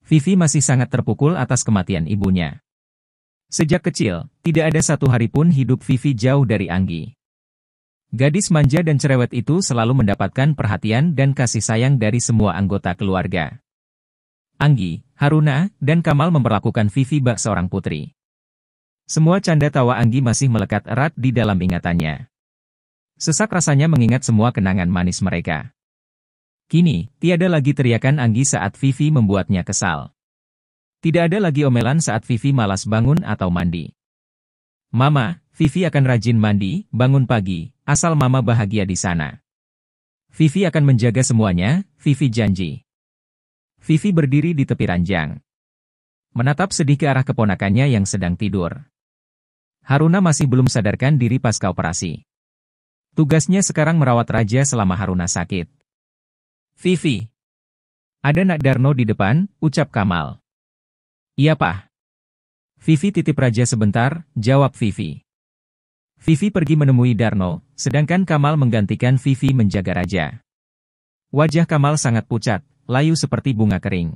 Vivi masih sangat terpukul atas kematian ibunya. Sejak kecil, tidak ada satu hari pun hidup Vivi jauh dari Anggi. Gadis manja dan cerewet itu selalu mendapatkan perhatian dan kasih sayang dari semua anggota keluarga. Anggi, Haruna, dan Kamal memperlakukan Vivi bak seorang putri. Semua canda tawa Anggi masih melekat erat di dalam ingatannya. Sesak rasanya mengingat semua kenangan manis mereka. Kini, tiada lagi teriakan Anggi saat Vivi membuatnya kesal. Tidak ada lagi omelan saat Vivi malas bangun atau mandi. Mama, Vivi akan rajin mandi, bangun pagi, asal Mama bahagia di sana. Vivi akan menjaga semuanya, Vivi janji. Vivi berdiri di tepi ranjang. Menatap sedih ke arah keponakannya yang sedang tidur. Haruna masih belum sadarkan diri pasca operasi. Tugasnya sekarang merawat Raja selama Haruna sakit. Vivi. Ada Nak Darno di depan, ucap Kamal. Iya, Pak. Vivi titip Raja sebentar, jawab Vivi. Vivi pergi menemui Darno, sedangkan Kamal menggantikan Vivi menjaga Raja. Wajah Kamal sangat pucat, layu seperti bunga kering.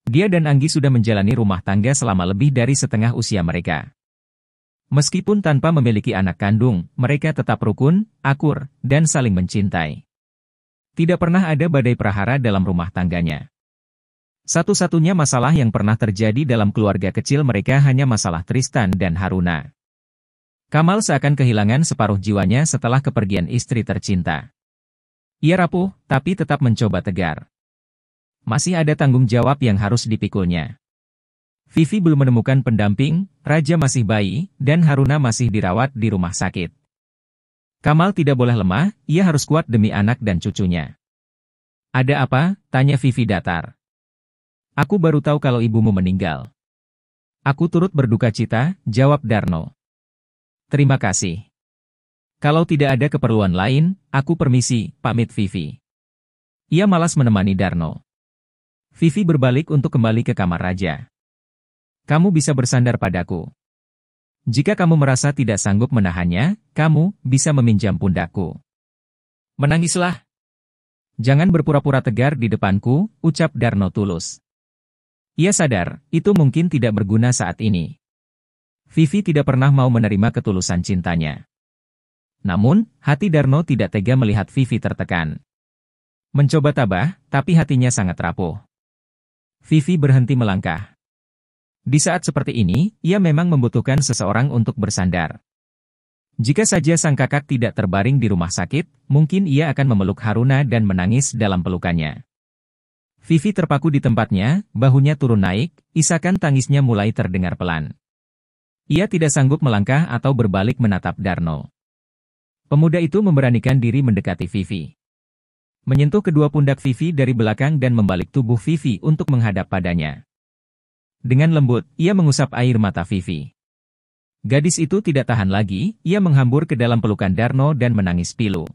Dia dan Anggi sudah menjalani rumah tangga selama lebih dari setengah usia mereka. Meskipun tanpa memiliki anak kandung, mereka tetap rukun, akur, dan saling mencintai. Tidak pernah ada badai prahara dalam rumah tangganya. Satu-satunya masalah yang pernah terjadi dalam keluarga kecil mereka hanya masalah Tristan dan Haruna. Kamal seakan kehilangan separuh jiwanya setelah kepergian istri tercinta. Ia rapuh, tapi tetap mencoba tegar. Masih ada tanggung jawab yang harus dipikulnya. Vivi belum menemukan pendamping, Raja masih bayi, dan Haruna masih dirawat di rumah sakit. Kamal tidak boleh lemah, ia harus kuat demi anak dan cucunya. Ada apa? Tanya Vivi datar. Aku baru tahu kalau ibumu meninggal. Aku turut berduka cita, jawab Darno. Terima kasih. Kalau tidak ada keperluan lain, aku permisi, pamit Vivi. Ia malas menemani Darno. Vivi berbalik untuk kembali ke kamar Raja. Kamu bisa bersandar padaku. Jika kamu merasa tidak sanggup menahannya, kamu bisa meminjam pundakku. Menangislah. Jangan berpura-pura tegar di depanku, ucap Darno tulus. Ia sadar, itu mungkin tidak berguna saat ini. Vivi tidak pernah mau menerima ketulusan cintanya. Namun, hati Darno tidak tega melihat Vivi tertekan. Mencoba tabah, tapi hatinya sangat rapuh. Vivi berhenti melangkah. Di saat seperti ini, ia memang membutuhkan seseorang untuk bersandar. Jika saja sang kakak tidak terbaring di rumah sakit, mungkin ia akan memeluk Haruna dan menangis dalam pelukannya. Vivi terpaku di tempatnya, bahunya turun naik, isakan tangisnya mulai terdengar pelan. Ia tidak sanggup melangkah atau berbalik menatap Darno. Pemuda itu memberanikan diri mendekati Vivi. Menyentuh kedua pundak Vivi dari belakang dan membalik tubuh Vivi untuk menghadap padanya. Dengan lembut, ia mengusap air mata Vivi. Gadis itu tidak tahan lagi, ia menghambur ke dalam pelukan Darno dan menangis pilu.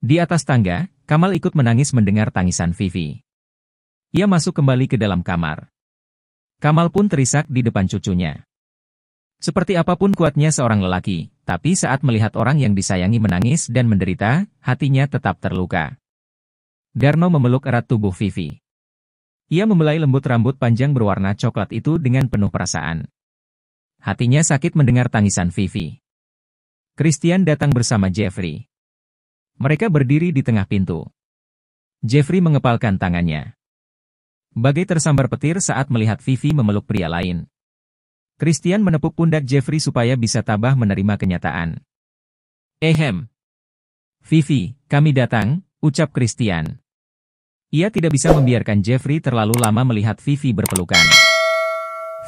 Di atas tangga, Kamal ikut menangis mendengar tangisan Vivi. Ia masuk kembali ke dalam kamar. Kamal pun terisak di depan cucunya. Seperti apapun kuatnya seorang lelaki, tapi saat melihat orang yang disayangi menangis dan menderita, hatinya tetap terluka. Darno memeluk erat tubuh Vivi. Ia membelai lembut rambut panjang berwarna coklat itu dengan penuh perasaan. Hatinya sakit mendengar tangisan Vivi. Christian datang bersama Jeffrey. Mereka berdiri di tengah pintu. Jeffrey mengepalkan tangannya. Bagai tersambar petir saat melihat Vivi memeluk pria lain. Christian menepuk pundak Jeffrey supaya bisa tabah menerima kenyataan. Ehem. Vivi, kami datang, ucap Christian. Ia tidak bisa membiarkan Jeffrey terlalu lama melihat Vivi berpelukan.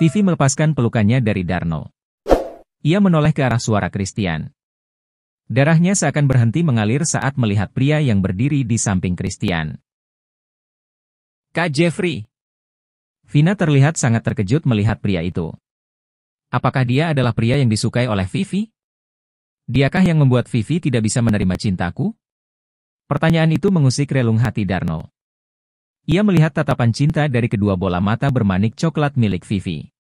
Vivi melepaskan pelukannya dari Darno. Ia menoleh ke arah suara Christian. Darahnya seakan berhenti mengalir saat melihat pria yang berdiri di samping Christian. Kak Jeffrey. Vina terlihat sangat terkejut melihat pria itu. Apakah dia adalah pria yang disukai oleh Vivi? Diakah yang membuat Vivi tidak bisa menerima cintaku? Pertanyaan itu mengusik relung hati Darno. Ia melihat tatapan cinta dari kedua bola mata bermanik coklat milik Vivi.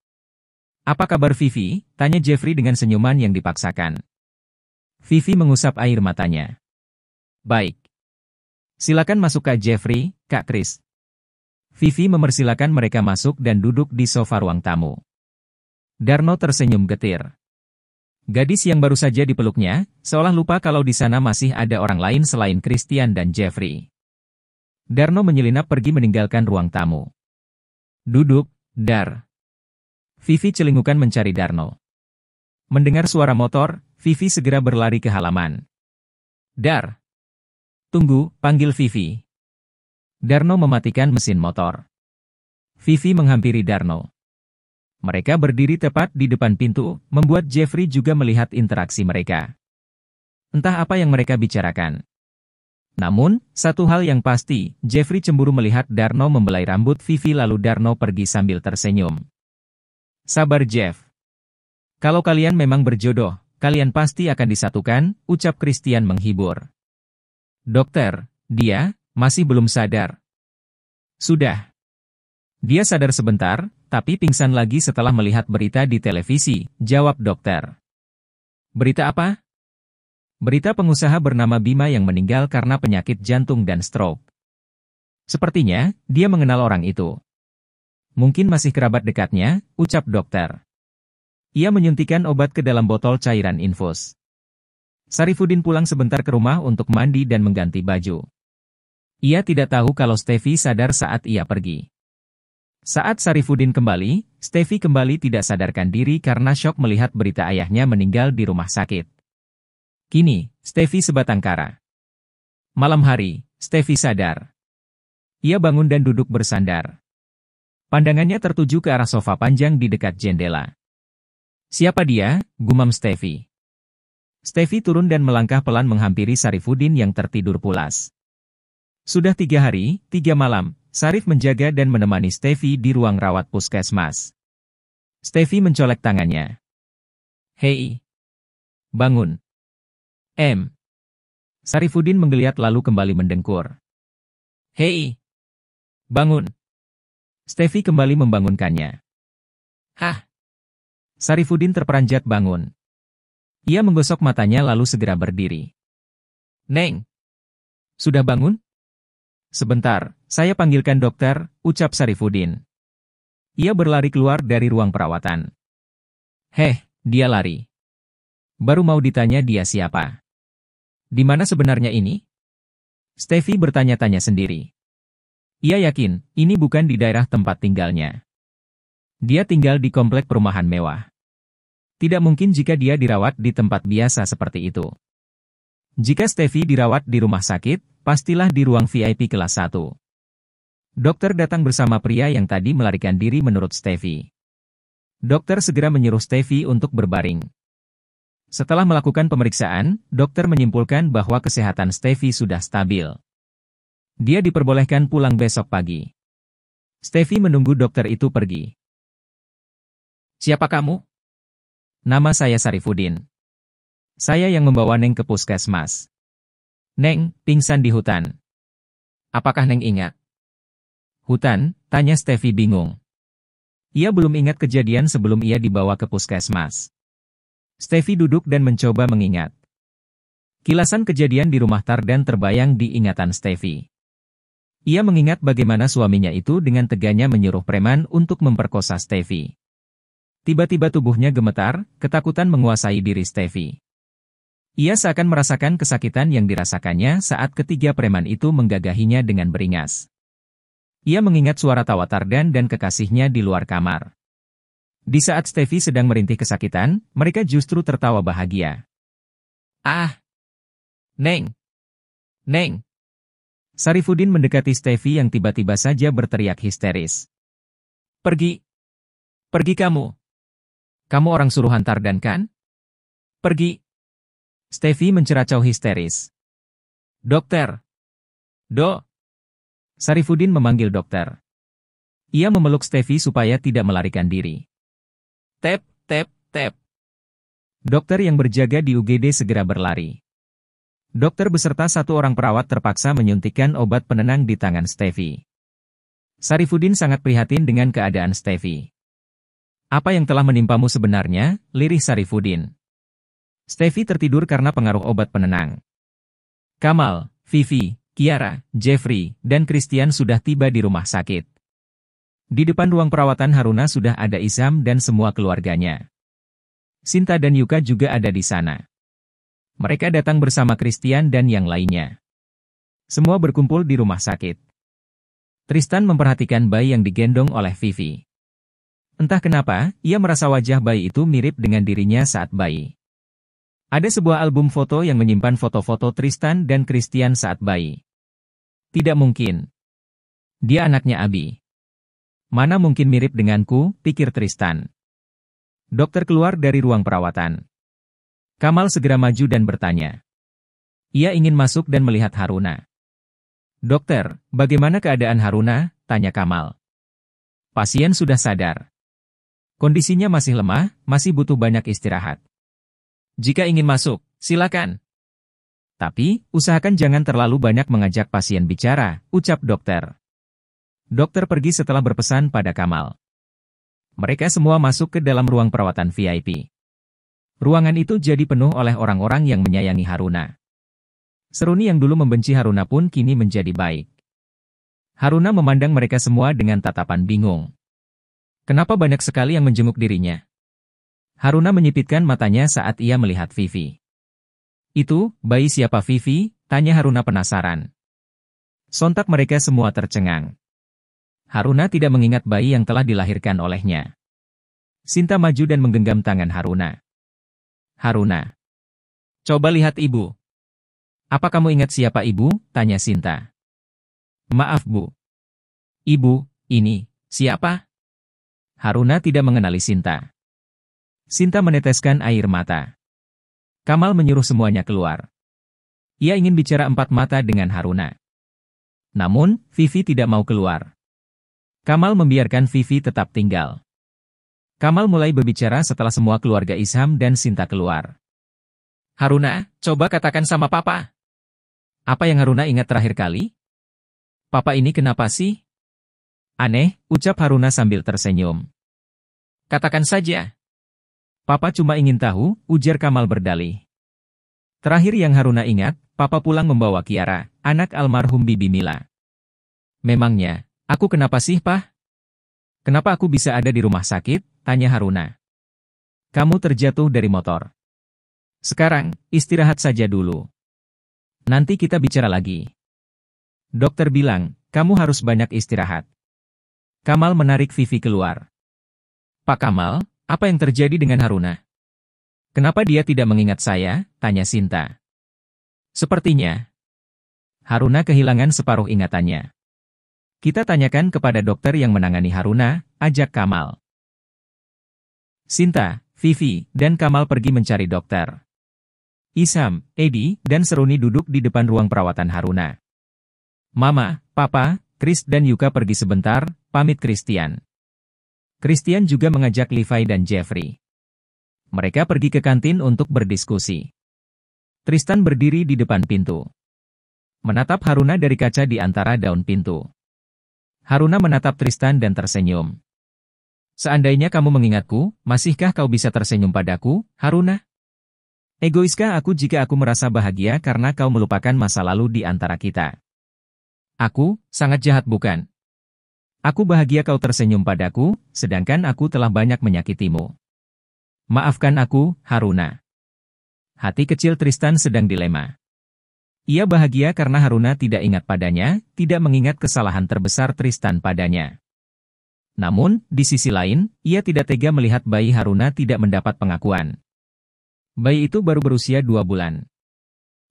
Apa kabar Vivi? Tanya Jeffrey dengan senyuman yang dipaksakan. Vivi mengusap air matanya. Baik. Silakan masuk Kak Jeffrey, Kak Chris. Vivi mempersilakan mereka masuk dan duduk di sofa ruang tamu. Darno tersenyum getir. Gadis yang baru saja dipeluknya, seolah lupa kalau di sana masih ada orang lain selain Christian dan Jeffrey. Darno menyelinap pergi meninggalkan ruang tamu. Duduk, Dar. Vivi celingukan mencari Darno. Mendengar suara motor, Vivi segera berlari ke halaman. Dar. Tunggu, panggil Vivi. Darno mematikan mesin motor. Vivi menghampiri Darno. Mereka berdiri tepat di depan pintu, membuat Jeffrey juga melihat interaksi mereka. Entah apa yang mereka bicarakan. Namun, satu hal yang pasti, Jeffrey cemburu melihat Darno membelai rambut Vivi lalu Darno pergi sambil tersenyum. Sabar Jeff. Kalau kalian memang berjodoh, kalian pasti akan disatukan, ucap Christian menghibur. Dokter, dia masih belum sadar. Sudah. Dia sadar sebentar, tapi pingsan lagi setelah melihat berita di televisi, jawab dokter. Berita apa? Berita pengusaha bernama Bima yang meninggal karena penyakit jantung dan stroke. Sepertinya, dia mengenal orang itu. Mungkin masih kerabat dekatnya, ucap dokter. Ia menyuntikkan obat ke dalam botol cairan infus. Sarifuddin pulang sebentar ke rumah untuk mandi dan mengganti baju. Ia tidak tahu kalau Steffi sadar saat ia pergi. Saat Sarifuddin kembali, Steffi kembali tidak sadarkan diri karena syok melihat berita ayahnya meninggal di rumah sakit. Kini, Steffi sebatang kara. Malam hari, Steffi sadar. Ia bangun dan duduk bersandar. Pandangannya tertuju ke arah sofa panjang di dekat jendela. Siapa dia? Gumam Steffi. Steffi turun dan melangkah pelan menghampiri Sarifuddin yang tertidur pulas. Sudah 3 hari, 3 malam, Sarif menjaga dan menemani Steffi di ruang rawat puskesmas. Steffi mencolek tangannya. Hei. Bangun. Sarifuddin menggeliat lalu kembali mendengkur. Hei. Bangun. Steffi kembali membangunkannya. Hah. Sarifuddin terperanjat bangun. Ia menggosok matanya lalu segera berdiri. Neng. Sudah bangun? Sebentar, saya panggilkan dokter, ucap Sarifuddin. Ia berlari keluar dari ruang perawatan. Dia lari. Baru mau ditanya dia siapa. Di mana sebenarnya ini? Steffi bertanya-tanya sendiri. Ia yakin, ini bukan di daerah tempat tinggalnya. Dia tinggal di komplek perumahan mewah. Tidak mungkin jika dia dirawat di tempat biasa seperti itu. Jika Steffi dirawat di rumah sakit, pastilah di ruang VIP kelas 1. Dokter datang bersama pria yang tadi melarikan diri menurut Steffi. Dokter segera menyuruh Steffi untuk berbaring. Setelah melakukan pemeriksaan, dokter menyimpulkan bahwa kesehatan Steffi sudah stabil. Dia diperbolehkan pulang besok pagi. Steffi menunggu dokter itu pergi. Siapa kamu? Nama saya Sarifuddin. Saya yang membawa Neng ke puskesmas. Neng, pingsan di hutan. Apakah Neng ingat? Hutan, tanya Steffi bingung. Ia belum ingat kejadian sebelum ia dibawa ke puskesmas. Steffi duduk dan mencoba mengingat. Kilasan kejadian di rumah Tardan terbayang di ingatan Steffi. Ia mengingat bagaimana suaminya itu dengan teganya menyuruh preman untuk memperkosa Steffi. Tiba-tiba tubuhnya gemetar, ketakutan menguasai diri Steffi. Ia seakan merasakan kesakitan yang dirasakannya saat ketiga preman itu menggagahinya dengan beringas. Ia mengingat suara tawa Tardan dan kekasihnya di luar kamar. Di saat Steffi sedang merintih kesakitan, mereka justru tertawa bahagia. Ah! Neng! Neng! Sarifuddin mendekati Steffi yang tiba-tiba saja berteriak histeris. Pergi! Pergi kamu! Kamu orang suruhan Tardan kan? Pergi! Steffi menceracau histeris. Dokter! Sarifuddin memanggil dokter. Ia memeluk Steffi supaya tidak melarikan diri. Tep. Dokter yang berjaga di UGD segera berlari. Dokter beserta 1 orang perawat terpaksa menyuntikkan obat penenang di tangan Steffi. Sarifuddin sangat prihatin dengan keadaan Steffi. Apa yang telah menimpamu sebenarnya, lirih Sarifuddin. Steffi tertidur karena pengaruh obat penenang. Kamal, Vivi, Kiara, Jeffrey, dan Christian sudah tiba di rumah sakit. Di depan ruang perawatan Haruna sudah ada Isam dan semua keluarganya. Sinta dan Yuka juga ada di sana. Mereka datang bersama Christian dan yang lainnya. Semua berkumpul di rumah sakit. Tristan memperhatikan bayi yang digendong oleh Vivi. Entah kenapa, ia merasa wajah bayi itu mirip dengan dirinya saat bayi. Ada sebuah album foto yang menyimpan foto-foto Tristan dan Christian saat bayi. Tidak mungkin. Dia anaknya Abi. Mana mungkin mirip denganku, pikir Tristan. Dokter keluar dari ruang perawatan. Kamal segera maju dan bertanya. Ia ingin masuk dan melihat Haruna. Dokter, bagaimana keadaan Haruna? Tanya Kamal. Pasien sudah sadar. Kondisinya masih lemah, masih butuh banyak istirahat. Jika ingin masuk, silakan. Tapi, usahakan jangan terlalu banyak mengajak pasien bicara, ucap dokter. Dokter pergi setelah berpesan pada Kamal. Mereka semua masuk ke dalam ruang perawatan VIP. Ruangan itu jadi penuh oleh orang-orang yang menyayangi Haruna. Seruni yang dulu membenci Haruna pun kini menjadi baik. Haruna memandang mereka semua dengan tatapan bingung. Kenapa banyak sekali yang menjenguk dirinya? Haruna menyipitkan matanya saat ia melihat Vivi. Itu, bayi siapa Vivi? Tanya Haruna penasaran. Sontak mereka semua tercengang. Haruna tidak mengingat bayi yang telah dilahirkan olehnya. Sinta maju dan menggenggam tangan Haruna. Haruna. Coba lihat ibu. Apa kamu ingat siapa ibu? Tanya Sinta. Maaf bu. Ibu, ini, siapa? Haruna tidak mengenali Sinta. Sinta meneteskan air mata. Kamal menyuruh semuanya keluar. Ia ingin bicara empat mata dengan Haruna. Namun, Vivi tidak mau keluar. Kamal membiarkan Vivi tetap tinggal. Kamal mulai berbicara setelah semua keluarga Isham dan Sinta keluar. Haruna, coba katakan sama papa. Apa yang Haruna ingat terakhir kali? Papa ini kenapa sih? Aneh, ucap Haruna sambil tersenyum. Katakan saja. Papa cuma ingin tahu, ujar Kamal berdalih. Terakhir yang Haruna ingat, papa pulang membawa Kiara, anak almarhum Bibi Mila. Memangnya, aku kenapa sih, Pah? Kenapa aku bisa ada di rumah sakit? Tanya Haruna. Kamu terjatuh dari motor. Sekarang, istirahat saja dulu. Nanti kita bicara lagi. Dokter bilang, kamu harus banyak istirahat. Kamal menarik Vivi keluar. Pak Kamal, apa yang terjadi dengan Haruna? Kenapa dia tidak mengingat saya? Tanya Sinta. Sepertinya, Haruna kehilangan separuh ingatannya. Kita tanyakan kepada dokter yang menangani Haruna, ajak Kamal. Sinta, Vivi, dan Kamal pergi mencari dokter. Isham, Edi, dan Seruni duduk di depan ruang perawatan Haruna. Mama, Papa, Chris dan Yuka pergi sebentar, pamit Christian. Christian juga mengajak Levi dan Jeffrey. Mereka pergi ke kantin untuk berdiskusi. Tristan berdiri di depan pintu. Menatap Haruna dari kaca di antara daun pintu. Haruna menatap Tristan dan tersenyum. Seandainya kamu mengingatku, masihkah kau bisa tersenyum padaku, Haruna? Egoiskah aku jika aku merasa bahagia karena kau melupakan masa lalu di antara kita? Aku, sangat jahat bukan? Aku bahagia kau tersenyum padaku, sedangkan aku telah banyak menyakitimu. Maafkan aku, Haruna. Hati kecil Tristan sedang dilema. Ia bahagia karena Haruna tidak ingat padanya, tidak mengingat kesalahan terbesar Tristan padanya. Namun, di sisi lain, ia tidak tega melihat bayi Haruna tidak mendapat pengakuan. Bayi itu baru berusia 2 bulan.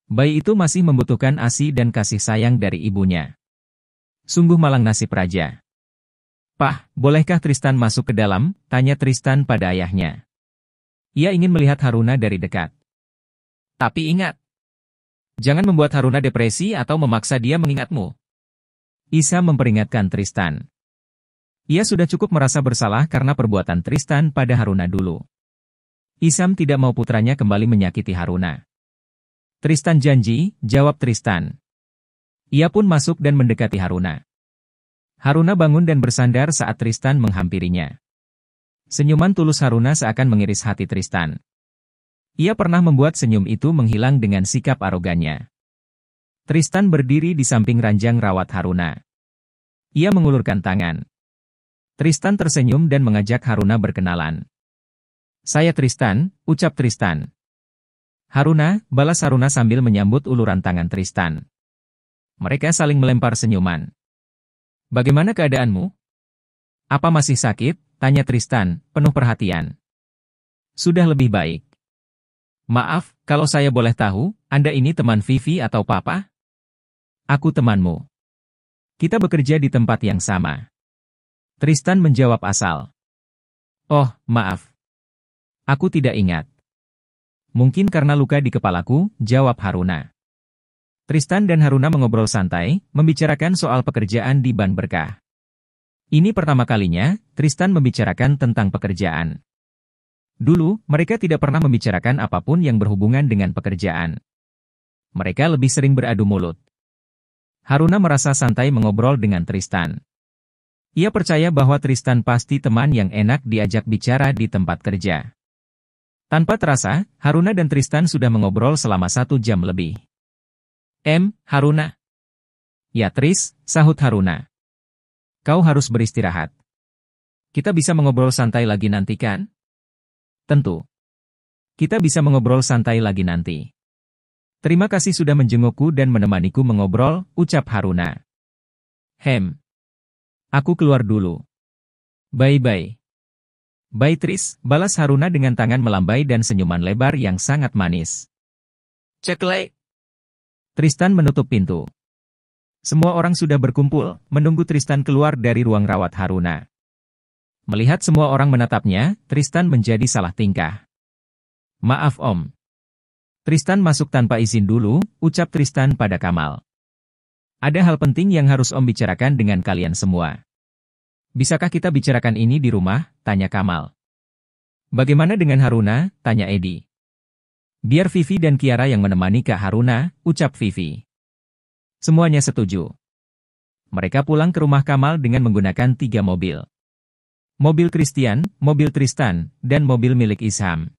Bayi itu masih membutuhkan ASI dan kasih sayang dari ibunya. Sungguh malang nasib raja. Pah, bolehkah Tristan masuk ke dalam? Tanya Tristan pada ayahnya. Ia ingin melihat Haruna dari dekat. Tapi ingat, jangan membuat Haruna depresi atau memaksa dia mengingatmu. Isa memperingatkan Tristan. Ia sudah cukup merasa bersalah karena perbuatan Tristan pada Haruna dulu. Isam tidak mau putranya kembali menyakiti Haruna. Tristan janji, jawab Tristan. Ia pun masuk dan mendekati Haruna. Haruna bangun dan bersandar saat Tristan menghampirinya. Senyuman tulus Haruna seakan mengiris hati Tristan. Ia pernah membuat senyum itu menghilang dengan sikap arogannya. Tristan berdiri di samping ranjang rawat Haruna. Ia mengulurkan tangan. Tristan tersenyum dan mengajak Haruna berkenalan. "Saya Tristan," ucap Tristan. "Haruna," balas Haruna sambil menyambut uluran tangan Tristan. Mereka saling melempar senyuman. "Bagaimana keadaanmu? Apa masih sakit?" tanya Tristan, penuh perhatian. "Sudah lebih baik." "Maaf, kalau saya boleh tahu, Anda ini teman Vivi atau Papa?" "Aku temanmu. Kita bekerja di tempat yang sama." Tristan menjawab asal. "Oh, maaf. Aku tidak ingat." "Mungkin karena luka di kepalaku," jawab Haruna. Tristan dan Haruna mengobrol santai, membicarakan soal pekerjaan di Ban Berkah. Ini pertama kalinya, Tristan membicarakan tentang pekerjaan. Dulu, mereka tidak pernah membicarakan apapun yang berhubungan dengan pekerjaan. Mereka lebih sering beradu mulut. Haruna merasa santai mengobrol dengan Tristan. Ia percaya bahwa Tristan pasti teman yang enak diajak bicara di tempat kerja. Tanpa terasa, Haruna dan Tristan sudah mengobrol selama 1 jam lebih. Haruna." "Ya Tris," sahut Haruna. "Kau harus beristirahat. Kita bisa mengobrol santai lagi nanti kan?" "Tentu. Kita bisa mengobrol santai lagi nanti. Terima kasih sudah menjengukku dan menemaniku mengobrol," ucap Haruna. "Aku keluar dulu. Bye-bye." "Bye Tris," balas Haruna dengan tangan melambai dan senyuman lebar yang sangat manis. Ceklek. Tristan menutup pintu. Semua orang sudah berkumpul, menunggu Tristan keluar dari ruang rawat Haruna. Melihat semua orang menatapnya, Tristan menjadi salah tingkah. "Maaf Om." Tristan masuk tanpa izin dulu, ucap Tristan pada Kamal. "Ada hal penting yang harus Om bicarakan dengan kalian semua." "Bisakah kita bicarakan ini di rumah?" tanya Kamal. "Bagaimana dengan Haruna?" tanya Edi. "Biar Vivi dan Kiara yang menemani Kak Haruna," ucap Vivi. Semuanya setuju. Mereka pulang ke rumah Kamal dengan menggunakan 3 mobil. Mobil Christian, mobil Tristan, dan mobil milik Isham.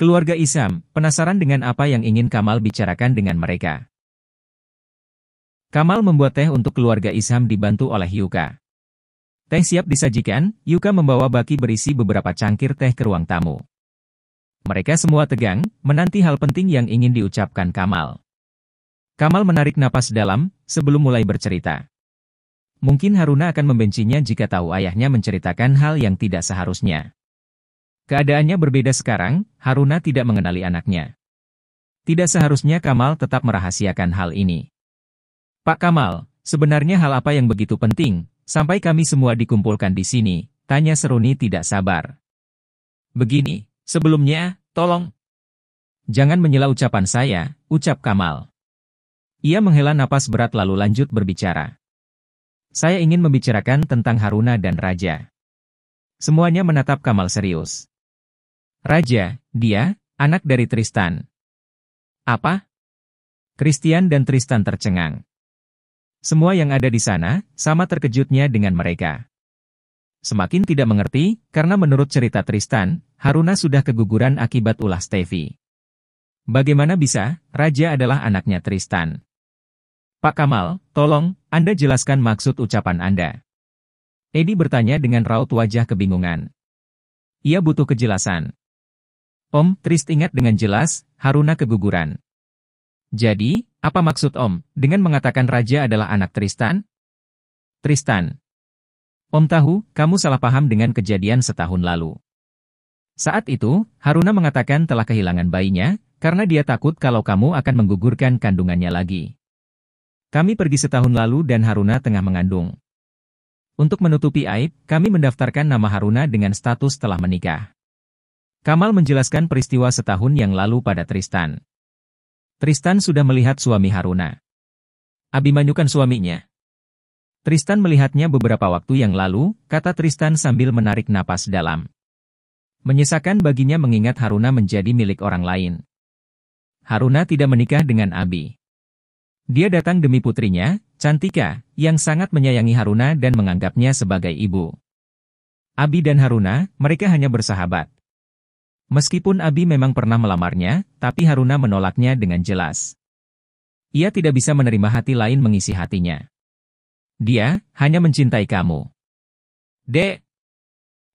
Keluarga Isham penasaran dengan apa yang ingin Kamal bicarakan dengan mereka. Kamal membuat teh untuk keluarga Isham dibantu oleh Yuka. Teh siap disajikan, Yuka membawa baki berisi beberapa cangkir teh ke ruang tamu. Mereka semua tegang, menanti hal penting yang ingin diucapkan Kamal. Kamal menarik napas dalam, sebelum mulai bercerita. Mungkin Haruna akan membencinya jika tahu ayahnya menceritakan hal yang tidak seharusnya. Keadaannya berbeda sekarang, Haruna tidak mengenali anaknya. Tidak seharusnya Kamal tetap merahasiakan hal ini. "Pak Kamal, sebenarnya hal apa yang begitu penting, sampai kami semua dikumpulkan di sini?" tanya Seruni tidak sabar. "Begini, sebelumnya, tolong. Jangan menyela ucapan saya," ucap Kamal. Ia menghela napas berat lalu lanjut berbicara. "Saya ingin membicarakan tentang Haruna dan Raja." Semuanya menatap Kamal serius. "Raja, dia, anak dari Tristan." "Apa?" Christian dan Tristan tercengang. Semua yang ada di sana, sama terkejutnya dengan mereka. Semakin tidak mengerti, karena menurut cerita Tristan, Haruna sudah keguguran akibat ulah Steffi. Bagaimana bisa, Raja adalah anaknya Tristan? "Pak Kamal, tolong, Anda jelaskan maksud ucapan Anda." Edi bertanya dengan raut wajah kebingungan. Ia butuh kejelasan. "Om, Trist ingat dengan jelas, Haruna keguguran. Jadi, apa maksud Om, dengan mengatakan Raja adalah anak Tristan?" "Tristan. Om tahu, kamu salah paham dengan kejadian setahun lalu. Saat itu, Haruna mengatakan telah kehilangan bayinya, karena dia takut kalau kamu akan menggugurkan kandungannya lagi. Kami pergi setahun lalu dan Haruna tengah mengandung. Untuk menutupi aib, kami mendaftarkan nama Haruna dengan status telah menikah." Kamal menjelaskan peristiwa setahun yang lalu pada Tristan. Tristan sudah melihat suami Haruna. "Abimanyu kan suaminya?" "Tristan melihatnya beberapa waktu yang lalu," kata Tristan sambil menarik napas dalam. Menyesakan baginya mengingat Haruna menjadi milik orang lain. Haruna tidak menikah dengan Abi. Dia datang demi putrinya, Cantika, yang sangat menyayangi Haruna dan menganggapnya sebagai ibu. Abi dan Haruna, mereka hanya bersahabat. Meskipun Abi memang pernah melamarnya, tapi Haruna menolaknya dengan jelas. Ia tidak bisa menerima hati lain mengisi hatinya. "Dia hanya mencintai kamu." Dek!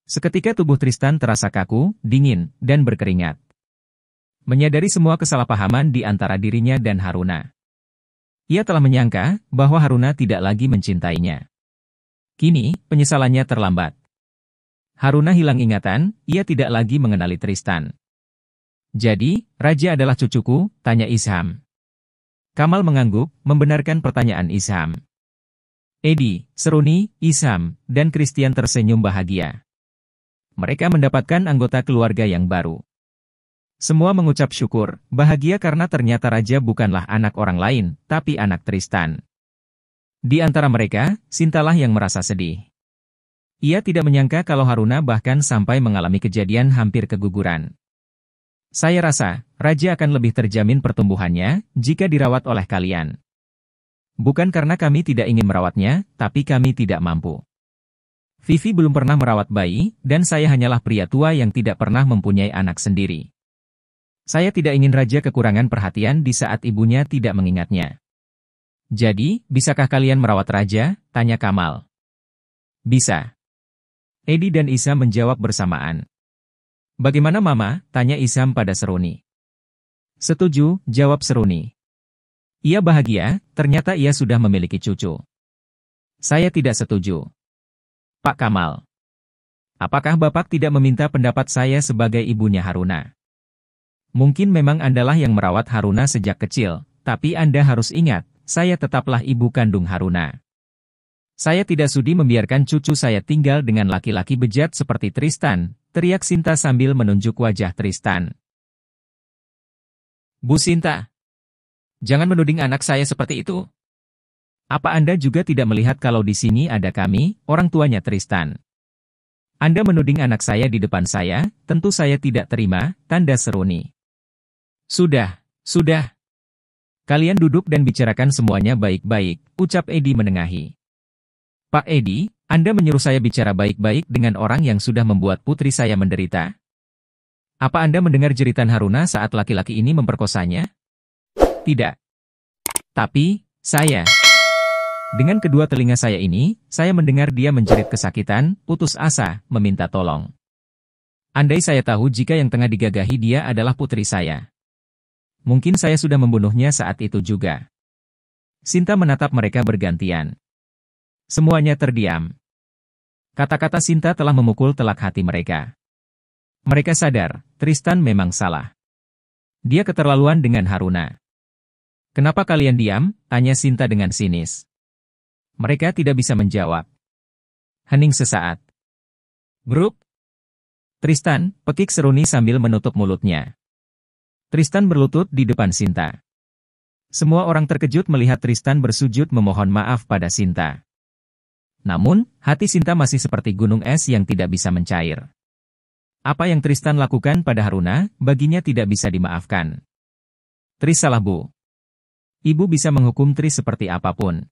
Seketika tubuh Tristan terasa kaku, dingin, dan berkeringat. Menyadari semua kesalahpahaman di antara dirinya dan Haruna. Ia telah menyangka bahwa Haruna tidak lagi mencintainya. Kini, penyesalannya terlambat. Haruna hilang ingatan, ia tidak lagi mengenali Tristan. Jadi, Raja adalah cucuku, tanya Isham. Kamal mengangguk, membenarkan pertanyaan Isham. Eddie, Seruni, Isham, dan Christian tersenyum bahagia. Mereka mendapatkan anggota keluarga yang baru. Semua mengucap syukur, bahagia karena ternyata Raja bukanlah anak orang lain, tapi anak Tristan. Di antara mereka, Sintalah yang merasa sedih. Ia tidak menyangka kalau Haruna bahkan sampai mengalami kejadian hampir keguguran. Saya rasa, Raja akan lebih terjamin pertumbuhannya, jika dirawat oleh kalian. Bukan karena kami tidak ingin merawatnya, tapi kami tidak mampu. Vivi belum pernah merawat bayi, dan saya hanyalah pria tua yang tidak pernah mempunyai anak sendiri. Saya tidak ingin Raja kekurangan perhatian di saat ibunya tidak mengingatnya. Jadi, bisakah kalian merawat Raja? Tanya Kamal. Bisa. Eddie dan Isham menjawab bersamaan. Bagaimana Mama? Tanya Isham pada Seruni. Setuju, jawab Seruni. Ia bahagia, ternyata ia sudah memiliki cucu. Saya tidak setuju. Pak Kamal. Apakah Bapak tidak meminta pendapat saya sebagai ibunya Haruna? Mungkin memang Andalah yang merawat Haruna sejak kecil, tapi Anda harus ingat, saya tetaplah ibu kandung Haruna. Saya tidak sudi membiarkan cucu saya tinggal dengan laki-laki bejat seperti Tristan, teriak Sinta sambil menunjuk wajah Tristan. Bu Sinta, jangan menuding anak saya seperti itu. Apa Anda juga tidak melihat kalau di sini ada kami, orang tuanya Tristan? Anda menuding anak saya di depan saya, tentu saya tidak terima, tanda Seruni. Sudah. Kalian duduk dan bicarakan semuanya baik-baik, ucap Eddie menengahi. Pak Eddie, Anda menyuruh saya bicara baik-baik dengan orang yang sudah membuat putri saya menderita? Apa Anda mendengar jeritan Haruna saat laki-laki ini memperkosanya? Tidak. Tapi, saya... Dengan kedua telinga saya ini, saya mendengar dia menjerit kesakitan, putus asa, meminta tolong. Andai saya tahu jika yang tengah digagahi dia adalah putri saya. Mungkin saya sudah membunuhnya saat itu juga. Sinta menatap mereka bergantian. Semuanya terdiam. Kata-kata Sinta telah memukul telak hati mereka. Mereka sadar, Tristan memang salah. Dia keterlaluan dengan Haruna. Kenapa kalian diam? Tanya Sinta dengan sinis. Mereka tidak bisa menjawab. Hening sesaat. Grup. Tristan, pekik Seruni sambil menutup mulutnya. Tristan berlutut di depan Sinta. Semua orang terkejut melihat Tristan bersujud memohon maaf pada Sinta. Namun, hati Sinta masih seperti gunung es yang tidak bisa mencair. Apa yang Tristan lakukan pada Haruna, baginya tidak bisa dimaafkan. Tris salah Bu. Ibu bisa menghukum Tris seperti apapun.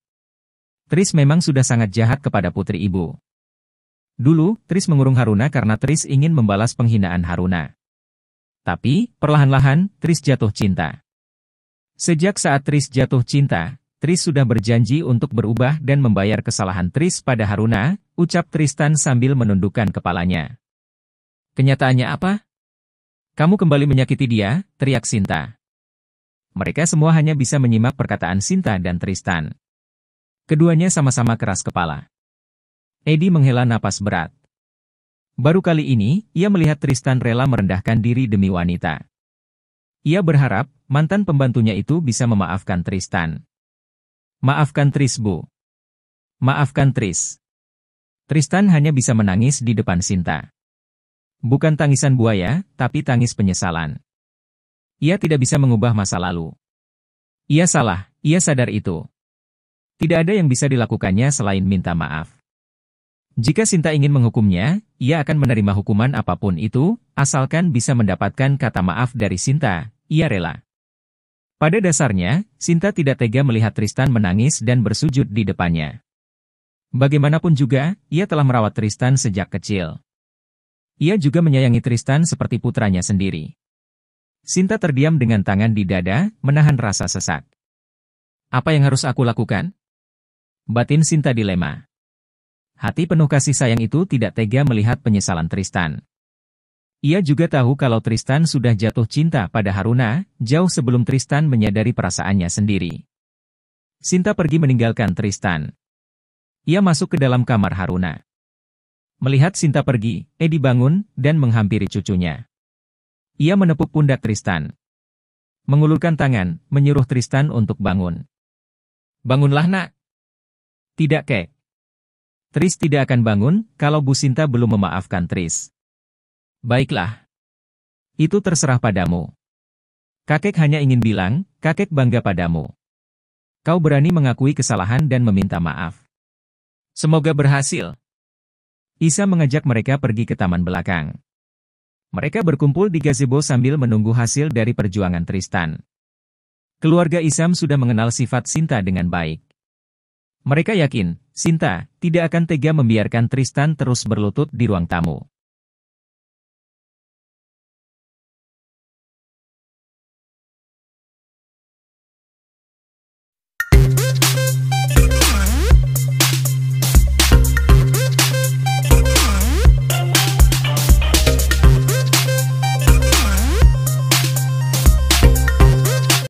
Tris memang sudah sangat jahat kepada putri ibu. Dulu, Tris mengurung Haruna karena Tris ingin membalas penghinaan Haruna. Tapi, perlahan-lahan, Tris jatuh cinta. Sejak saat Tris jatuh cinta, Tris sudah berjanji untuk berubah dan membayar kesalahan Tris pada Haruna, ucap Tristan sambil menundukkan kepalanya. Kenyataannya apa? Kamu kembali menyakiti dia, teriak Sinta. Mereka semua hanya bisa menyimak perkataan Sinta dan Tristan. Keduanya sama-sama keras kepala. Eddie menghela napas berat. Baru kali ini, ia melihat Tristan rela merendahkan diri demi wanita. Ia berharap, mantan pembantunya itu bisa memaafkan Tristan. Maafkan Tris, Bu. Maafkan Tris. Tristan hanya bisa menangis di depan Sinta. Bukan tangisan buaya, tapi tangis penyesalan. Ia tidak bisa mengubah masa lalu. Ia salah, ia sadar itu. Tidak ada yang bisa dilakukannya selain minta maaf. Jika Sinta ingin menghukumnya, ia akan menerima hukuman apapun itu, asalkan bisa mendapatkan kata maaf dari Sinta, ia rela. Pada dasarnya, Sinta tidak tega melihat Tristan menangis dan bersujud di depannya. Bagaimanapun juga, ia telah merawat Tristan sejak kecil. Ia juga menyayangi Tristan seperti putranya sendiri. Sinta terdiam dengan tangan di dada, menahan rasa sesak. Apa yang harus aku lakukan? Batin Sinta dilema. Hati penuh kasih sayang itu tidak tega melihat penyesalan Tristan. Ia juga tahu kalau Tristan sudah jatuh cinta pada Haruna, jauh sebelum Tristan menyadari perasaannya sendiri. Sinta pergi meninggalkan Tristan. Ia masuk ke dalam kamar Haruna. Melihat Sinta pergi, Edi bangun dan menghampiri cucunya. Ia menepuk pundak Tristan. Mengulurkan tangan, menyuruh Tristan untuk bangun. Bangunlah nak. Tidak kek. Tris tidak akan bangun kalau Bu Sinta belum memaafkan Tris. Baiklah. Itu terserah padamu. Kakek hanya ingin bilang, kakek bangga padamu. Kau berani mengakui kesalahan dan meminta maaf. Semoga berhasil. Isa mengajak mereka pergi ke taman belakang. Mereka berkumpul di gazebo sambil menunggu hasil dari perjuangan Tristan. Keluarga Isam sudah mengenal sifat Sinta dengan baik. Mereka yakin, Sinta tidak akan tega membiarkan Tristan terus berlutut di ruang tamu.